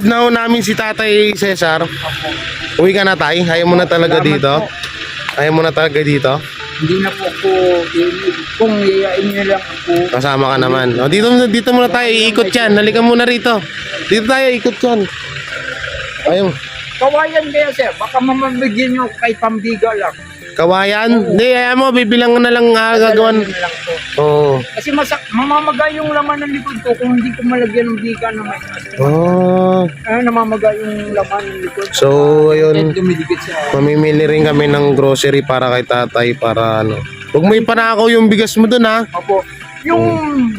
Ihatid na ho namin si Tatay Cesar. Uwi ka na, Tay? Ayaw mo na talaga dito? Ayaw mo na talaga dito? Hindi na po ako, kung iyayain niyo lang ako. Kasama ka naman. O, dito muna tayo, iikot yan. Halika muna rito. Dito tayo, ikot yan. Ayaw. Kawayan kaya sir, baka mamabigyan niyo kay pambiga lang. Kawayan? Hindi, ayaw mo, bibilang na lang gagawan. Dadalhin na lang po. Oo. Kasi mamamagay yung laman ng likod ko kung hindi ko malagyan ng biga na may Oh. namamagay yung laman ng likod. So, ayun. At dumidikit sa Mamimili rin kami ng grocery para kay Tatay para ano. Huwag mo ipanakaw yung bigas mo dun, ha? Opo. Yung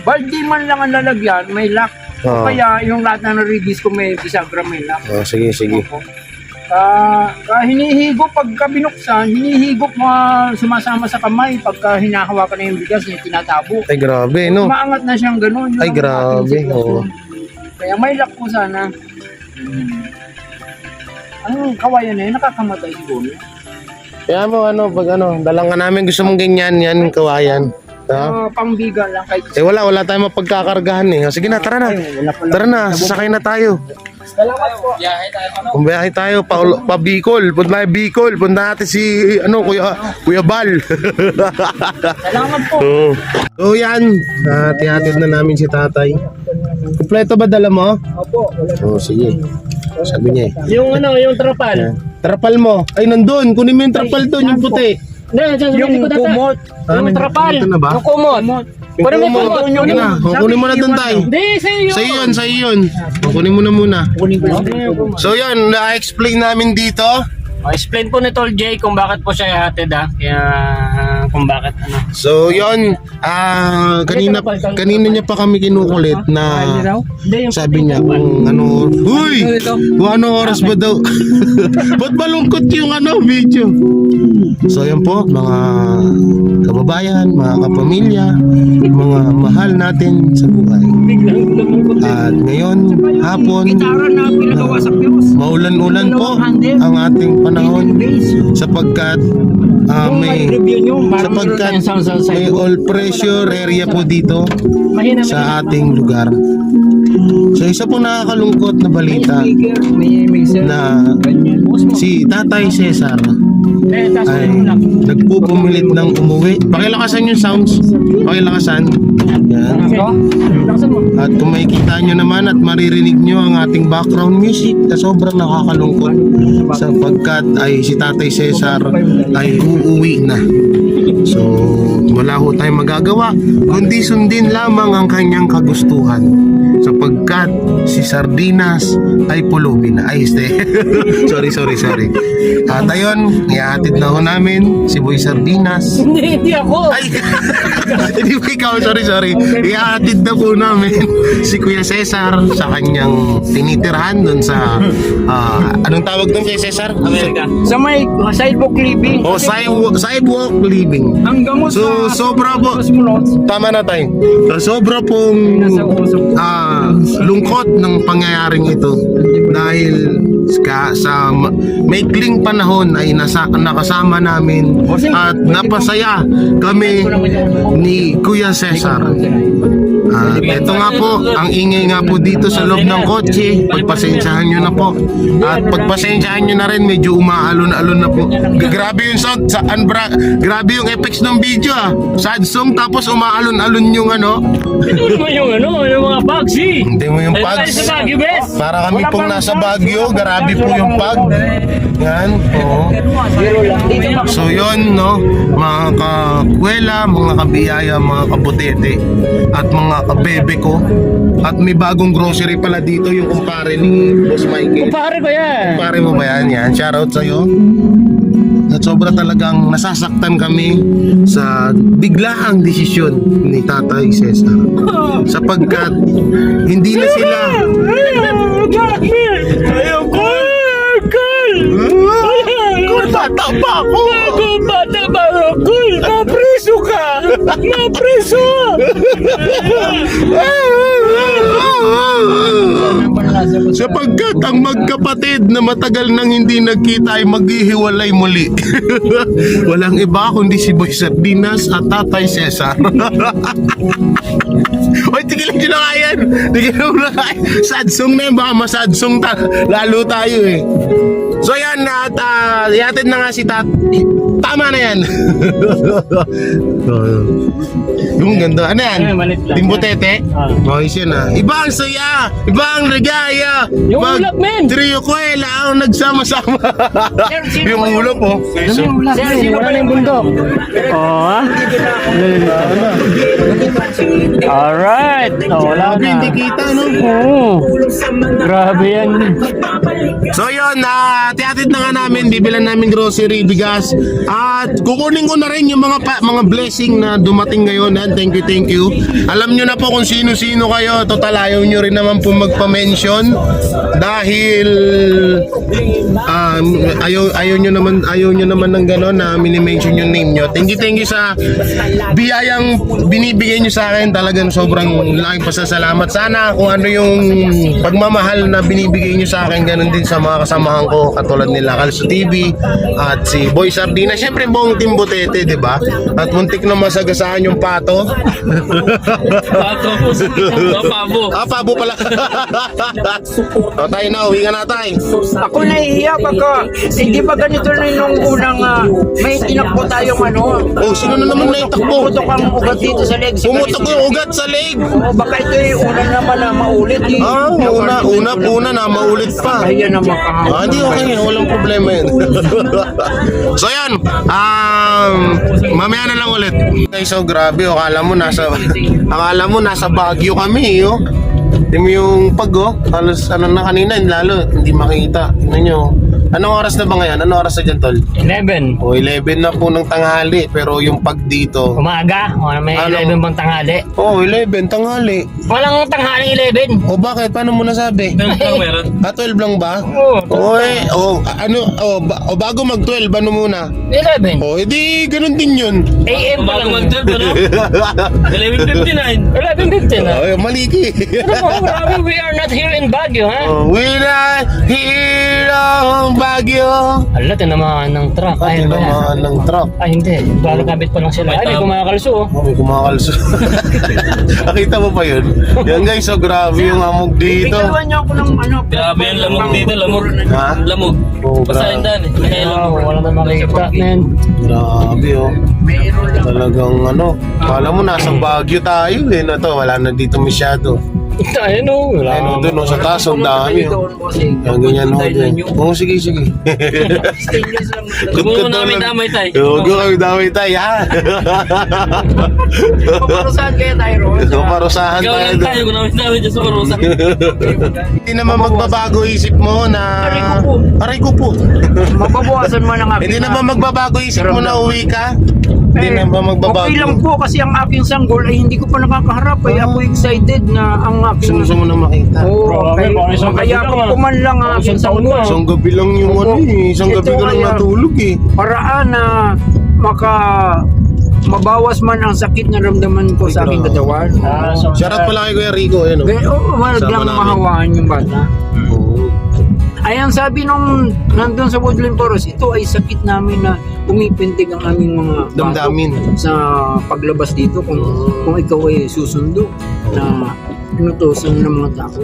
baldi man lang ang lalagyan, may lock. Oo. Kaya yung lahat na na-release ko may bisagra may lock. Oh, sige, sige. Opo. Hinihigop pagka binuksan, hinihigop sumasama sa kamay pagka hinahawakan na yung bigas niya, tinatabo. Ay, grabe, no? Maangat na siyang ganun. Yun Ay, ang grabe, ating sitwasyon. oo. Kaya may lock po sana. Ang kawayan na yun, nakakamatay siguro. Kaya mo, ano, pag ano, dalang ka namin, gusto mong ganyan, yan, kawayan. Ha? Pangbiga lang kahit. Wala tayong mapagkakargahan eh. Sige na, tara na. Tara na, sasakay na tayo. Salamat po. Biyahe tayo. Kung biyahe tayo, pa Bicol. Punta tayo Bicol. Punta natin si, Kuya Bal. Salamat po. Oo. So yan, tihatid na namin si Tatay. Kompleto ba dala mo? Opo. Oo, sige. Sabi niya eh. Yung trapal. Trapal mo. Ay, nandun. Kunin mo yung trapal doon, yung puti. Yung kumot. Yung trapal. Ito na ba? Yung kumot. Kunin mo na. Kunin mo na doon, Tay. Hindi, Sa'yo yun. Kunin mo na muna. Kunin ko lang. So yun, na-explain namin dito. Explain po ni Tol J kung bakit po siya ihatid Kaya kung bakit ano. So yun, kanina niya pa kami kinukulit na sabi niya kung ano, huy, kung ano oras ba daw. Ba't malungkot yung video? So yan po, mga kababayan, mga kapamilya, mga mahal natin sa buhay. At ngayon, hapon, maulan-ulan po ang ating panahon sapagkat may all pressure area po dito sa ating lugar. So isa po nakakalungkot na balita na si Tatay Cesar ay nagpupumilit ng umuwi. Pakilakasan yung sounds. Pakilakasan. Yan. At kung makikita nyo naman at maririnig nyo ang ating background music na sobrang nakakalungkot sapagkat ay si Tatay Cesar ay uuwi na. So wala ho tayong magagawa kundi sundin lamang ang kanyang kagustuhan sapagkat si Sardinas ay pulubi na. Ay, sorry. At ayun, ihatid na ho namin si Boy Sardinas. Hindi ako. Ay, hindi po ikaw, sorry. Ihatid na po namin si Kuya Cesar sa kanyang tinitirhan doon sa, anong tawag doon kay Cesar? Amerika. Sa may sidewalk living. O, sidewalk living. Hanggang So, sobra po. Tama na tayo. Sobra pong lungkot ng pangyayaring ito dahil sa maikling panahon ay nakasama namin at napasaya kami ni Kuya Cesar. Ito nga po, ang ingay nga po dito sa loob ng kotse. Pagpasensyahan nyo na po. At pagpasensyahan nyo na rin, medyo umaalon-alon na po. Grabe yung sound, grabe yung effects ng video sad song tapos umaalon-alon yung Ito naman yung mga bugs Hindi mo yung pags. Para kami pong nasa Baguio, grabe po yung pag. Yan, oo. So yun, mga kakwela, mga kabiyaya, mga kabutete, at mga kabebe ko. At may bagong grocery pala dito, yung kumpare ni Boss Michael. Kumpare ko yan. Kumpare mo ba yan? Yan, shoutout sa'yo. At sobra talagang nasasaktan kami sa biglaang desisyon ni Tatay Cesar. Sapagkat hindi na sila bata pa ako! Bata pa ako! Napreso ka! Napreso! Sapagkat ang magkapatid na matagal nang hindi nagkita ay maghihiwalay muli. Walang iba kundi si Boy Sardinas at Tatay Cesar. Oy, tigilan nyo na nga yan. Tigilan mo na nga yan. Sad song na yan. Baka masad song lalo tayo eh. So yan, at ihatid na nga si Tama na yan. Yung ganda. Ano yan? Malit lang. Timbutete? Ayos yan ah. Iba ang saya. Iba ang ligaya. Yung ulap, men. Trio Kuela ang nagsama-sama. Yung ulap oh. Sino wala na yung bundok? Oo, alright. Wala Grabe, na. hindi kita no? Oo. Grabe yan. So yun, tiatid na nga namin, bibilan namin grocery, bigas, at kukunin ko na rin yung mga blessing na dumating ngayon. And thank you. Alam nyo na po kung sino-sino kayo. Total, ayaw nyo rin naman po magpa-mention dahil ayaw nyo naman ng gano'n na mini-mention yung name nyo. Thank you sa biyayang binibigay nyo sa akin. Talagang sobrang laking pasasalamat. Sana kung ano yung pagmamahal na binibigay nyo sa akin, ganun din sa mga kasamahan ko katulad nila Calcio TV at si Boy Sardina. Siyempre buong Team Butete, di ba? At muntik na masagasaan yung pato. Pabo pala. O tayo na, uwi ka na tayo. Ako nahihiya pagka, hindi ba ganito rin nung unang may tinakbo tayong ano? Oh, sino na naman naitakbo? Pumutok ang ugat dito sa leg. Pumutok yung ugat sa leg. O baka ito yung una naman na maulit. Una na maulit pa. Kaya na makahapon. Hindi okay, walang problema yun. So yan, mamaya na lang ulit. Okay, so grabe, akala mo nasa Baguio kami, oh. Hindi mo yung halos na kanina, lalo, hindi makita. Tingnan nyo. Anong oras na ba ngayon? Anong oras na dyan, tol? 11. O, 11 na po ng tanghali, pero yung pag dito... Umaga. May Ano? 11 bang tanghali? Oo, 11, tanghali. Walang tanghaling 11. O bakit? Paano mo nasabi? 12 lang ba? Oo. Bago mag-12, ano muna? 11. O, edi ganun din yun. AM pa lang. 11:59. 11:15 na. O, maliki. Grabe, we are not here in Baguio, ha? We're not here on Baguio. Ala, tinamaan ng truck. Ay, Ayun ba yan? naman ng truck. Ay, hindi. Gagabit pa lang sila. Ay, may kumakalso, oh. Oh, may kumakalso. Nakita mo pa yun? Yan guys, so grabe yung hamog dito. Bigyan niyo ako ng ano. Grabe yung lamog dito, lamog. Ha? Lamog. Oh, Basahin daan eh. Kaya lamog. Wala na makikita, men. Grabe oh. Talagang kala mo nasa Baguio tayo eh. Wala na dito masyado. Ayun, oh. Wala Ayun, na. doon sa taas, ang dami oh. Yan, ganyan ho din. Oo, sige. Huwag mo namin damay tayo. Huwag mo kami damay tayo, ha? Paparusahan kaya tayo, Ron? So, parusahan Ikaw tayo lang tayo doon. kung namin damay dyan sa karusa. Hindi naman magbabago isip mo na... Aray ko po. Mababawasan mo ng aking... Hindi naman magbabago isip mo na uwi ka. Hindi naman magbabago. Okay lang po kasi ang aking sanggol ay hindi ko pa nakakaharap. Ay ako excited na ang aking... Gusto mo na makita. Oo, kaya ko man lang ang aking sanggol. Isang gabi lang yung isang gabi ko lang natulog eh. Paraan na mabawas man ang sakit na ramdaman ko sa aking katawan. Shoutout pala kay Kuya Rico, ayun Wag Sama lang namin. mahawaan yung bata. Ayan, sabi nung nandun sa Woodland Forest, ito ay sakit namin na pumipintig ang aming mga Damdamin. batok sa paglabas dito kung ikaw ay susundo na inutosan ng mga tao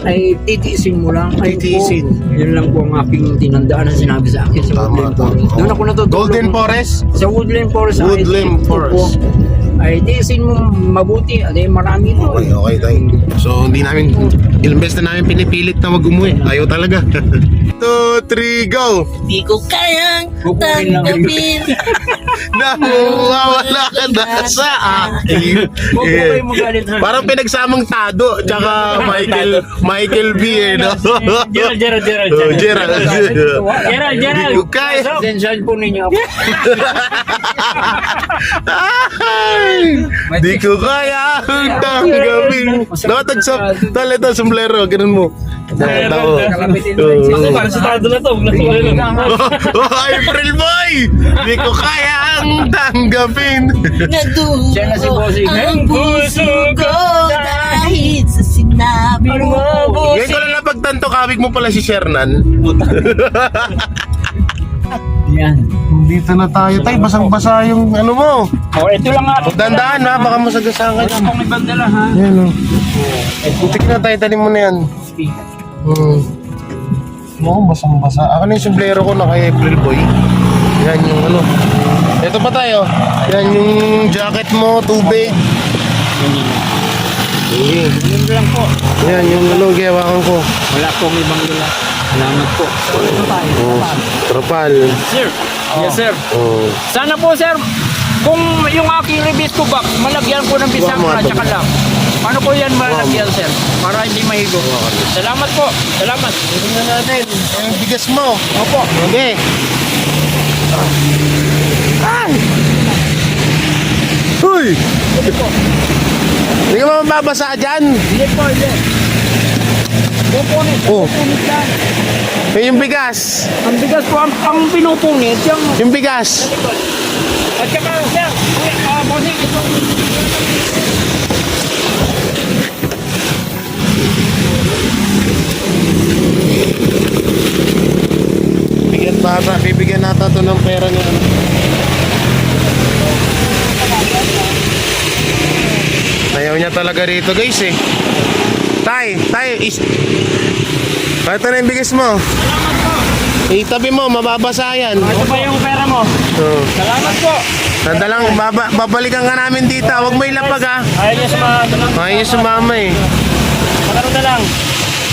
ay titiisin mo lang. Ay Titiisin. Po, yun lang po ang aking tinandaan na sinabi sa akin sa Woodland Forest. Doon ako natutulog. Golden Forest? Sa Woodland Forest. Woodland Forest. Ay tiisin mo mabuti. Ay marami ito. Okay tayo. So hindi namin, ilang beses na namin pinipilit na mag-umuwi. Ayaw talaga. 2, 3, go! Di ko kayang tanggapin. Nawawala ka na sa akin. Huwag po kayo magalit, ha? Parang pinagsamang Tado tsaka Michael B. Eh, no? Gerald. Oh, Gerald. Gerald. Di ko kaya. Sensyon po ninyo ako. Ay, di ko kaya tanggapin. Nakatag sa talenta sombrero, ganun mo. Tao. Kasi parang si Tado na to. Huwag na to kayo lang. Oh, April Boy! Di ko kayang tanggapin. Siya na si Bossing. Ang puso ko dahil sa sinabi mo. Ngayon ko lang napagtanto, kawig mo pala si Shernan. Yan. Dito na tayo, tay. Basang-basa yung ano mo. Oh, ito lang nga. Dandaan ha, baka masagasaan ka Wala dyan. akong ibang dala ha. Yan o. Butik na tayo, talim mo na yan. Oo, basang-basa. Ako na yung sombrero ko na kay April Boy. Yan yung ano. Ito pa tayo. Yan yung jacket mo, tubig. Sige. Yun lang po. Yan yung ano, gawakan ko. Wala akong ibang dala. Salamat po. Ito tayo. Oh, trapal. Sir. Yes, sir. Oh. Sana po, sir, kung yung aking Ribisco box, malagyan ko ng bisagra at saka lang. Paano ko yan malagyan, sir? Para hindi mahigo. Salamat po. Salamat. Tingnan natin. Yung bigas mo. Opo. Okay. Ay! Uy! Hindi ka ba mababasa dyan? Hindi po, hindi. Pupunit. Oh. Pupunit yan. Eh, yung bigas. Ang bigas po, ang pinupunit, yung... Yung bigas. At saka, sir, bossing, ito. Bibigyan nata to ng pera niya. Ayaw niya talaga rito guys eh. Tay, ito na yung bigas mo. Itabi mo, mababasa yan. Ito pa yung pera mo. Oh. Salamat po. Nadalang, babalikan ka namin dito. Huwag mo ilapag ha. Ayaw niya sumama. Ayaw niya sumama eh. Magano na lang.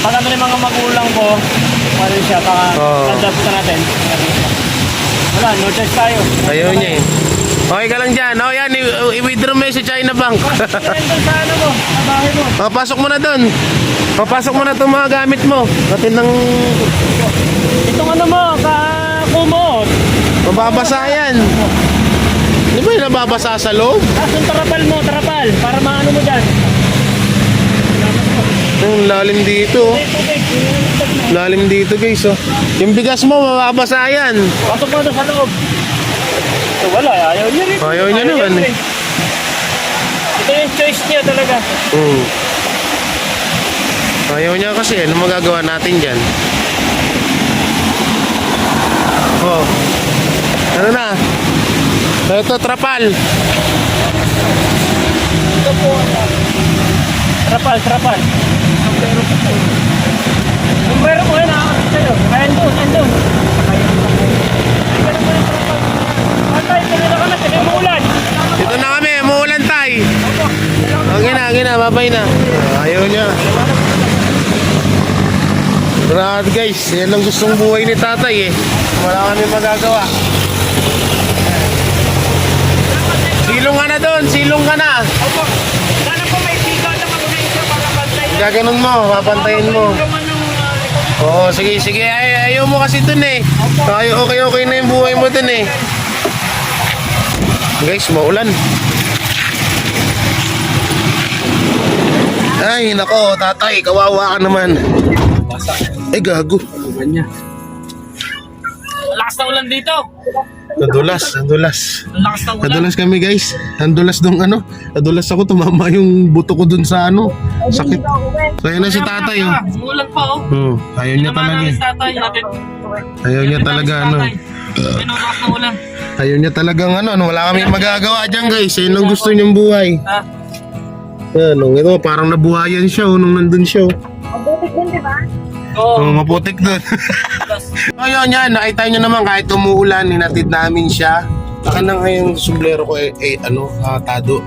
Pag ano yung mga magulang ko, ano siya, baka tandapin natin. Wala, no choice tayo. Ayaw niya eh. Okay ka lang dyan. O yan, i-withdraw mo yun sa China Bank. Nandun sa ano mo, sa bahay mo. Papasok mo na doon. Papasok mo na itong mga gamit mo. Katin ng... Itong ano mo, kumot. Mababasa yan. Di ba yung nababasa sa loob? Tapos yung tarapal, para maano mo dyan. Yung lalim dito. Lalim dito guys. Oh. Yung bigas mo, mababasa yan. Pasok mo doon sa loob. So, wala, ayaw niya rin. Ayaw niya naman eh. Ito yung choice niya talaga. Ayaw niya kasi. Ano magagawa natin dyan? Oh. Ano na? Ito, trapal. Ito po. Trapal. Sombrero mo yun, sa'yo. Andun. Antay, kanila ka na, sige mo ulan. Dito na kami, umuulan tay. Okay na, babay na. Ayaw niya. Grabe guys, yan ang gustong buhay ni tatay eh. Wala kami magagawa. Silong ka na doon, silong ka na. Opo. Sana po may sigaw na mag-unaisa para pantay na. Gaganon mo, papantayin mo. Oo, sige. Ayaw mo kasi dun eh. Okay na yung buhay mo dun eh. Guys, maulan. Ay, nako, tatay, kawawa ka naman. Ay, gago. Lakas na ulan dito. Nadulas. Lakas na ulan. Nadulas kami guys. Nadulas dong ano. Nadulas ako, tumama yung buto ko dun sa ano. Sakit. So, ayun na si tatay oh. Umulan pa oh. Ayaw niya talaga eh. Tatay natin. Ayaw niya talaga ano. Pinunas na ulan. Ayaw niya talagang ano, wala kami magagawa dyan guys. Yun ang gusto niyang buhay. Ah. Ano, ito parang nabuhayan siya nung nandun siya. Oo. Maputik doon. So yun yan, nakita nyo naman kahit umuulan, hinatid namin siya. Akin na nga yung sombrero ko tado.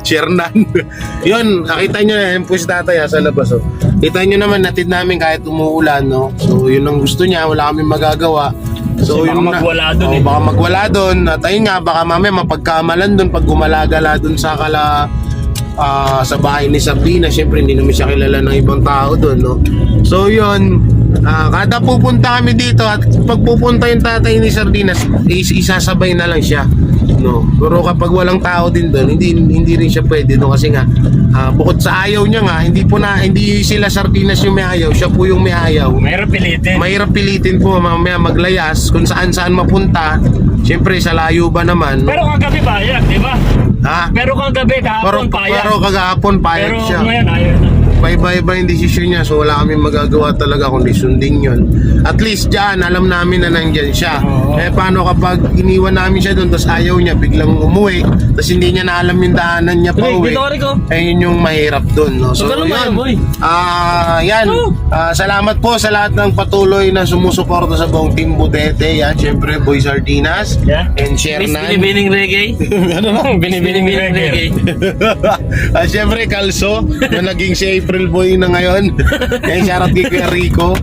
Shernan. Yun, nakita nyo na yung push tatay sa labas. Oh. Kita nyo naman, natid namin kahit umuulan. No? So yun ang gusto niya, wala kami magagawa. So Baka yun magwala dun eh. Baka magwala doon. At ayun nga, baka mamaya mapagkamalan doon pag gumala-gala doon sa sa bahay ni Sabrina. Siyempre hindi naman siya kilala ng ibang tao doon, no? So yun, kada pupunta kami dito at pag pupunta yung tatay ni Sardinas, isasabay na lang siya, no? Pero kapag walang tao din doon, hindi rin siya pwede, no? Kasi nga bukod sa ayaw niya nga, hindi sila Sardinas yung may ayaw, siya po yung may ayaw. Mahirap pilitin po mamaya maglayas kung saan mapunta. Siyempre sa layo ba naman, Pero kagabi ba, yan, di ba? ha? Pero kagabi, kahapon pa yan. Pero kagahapon payag Pero siya. ngayon, ayaw na. Paiba-iba yung desisyon niya, so wala kami magagawa talaga kundi sundin yun. At least dyan, alam namin na nandyan siya. Eh paano kapag iniwan namin siya doon, tapos ayaw niya, biglang umuwi, tapos hindi niya na alam yung daanan niya pa uwi. Eh yun yung mahirap doon, no? So Ganun ba yun, yun, boy? yan. Salamat po sa lahat ng patuloy na sumusuporta sa buong Team Butete. Yan, syempre, Boy Sardinas and Shernan. Binibining reggae. Ano na? Binibining reggae. At syempre, Kalso, na naging si April Boy na ngayon. Yan, shoutout kay Kuya Rico.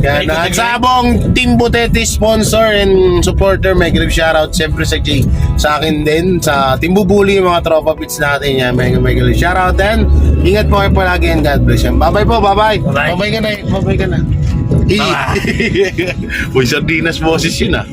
Yan, at sa buong Team Butete sponsor and supporter, may grave shoutout syempre sa Jay. Sa akin din, sa Team Bubuli, mga tropa bits natin. Yan, may grave shoutout. And ingat po kayo palagi and God bless. Yan. Bye-bye po, bye-bye. Bye-bye ka na. Bye-bye ka na. Boy Sardinas boses yun ah.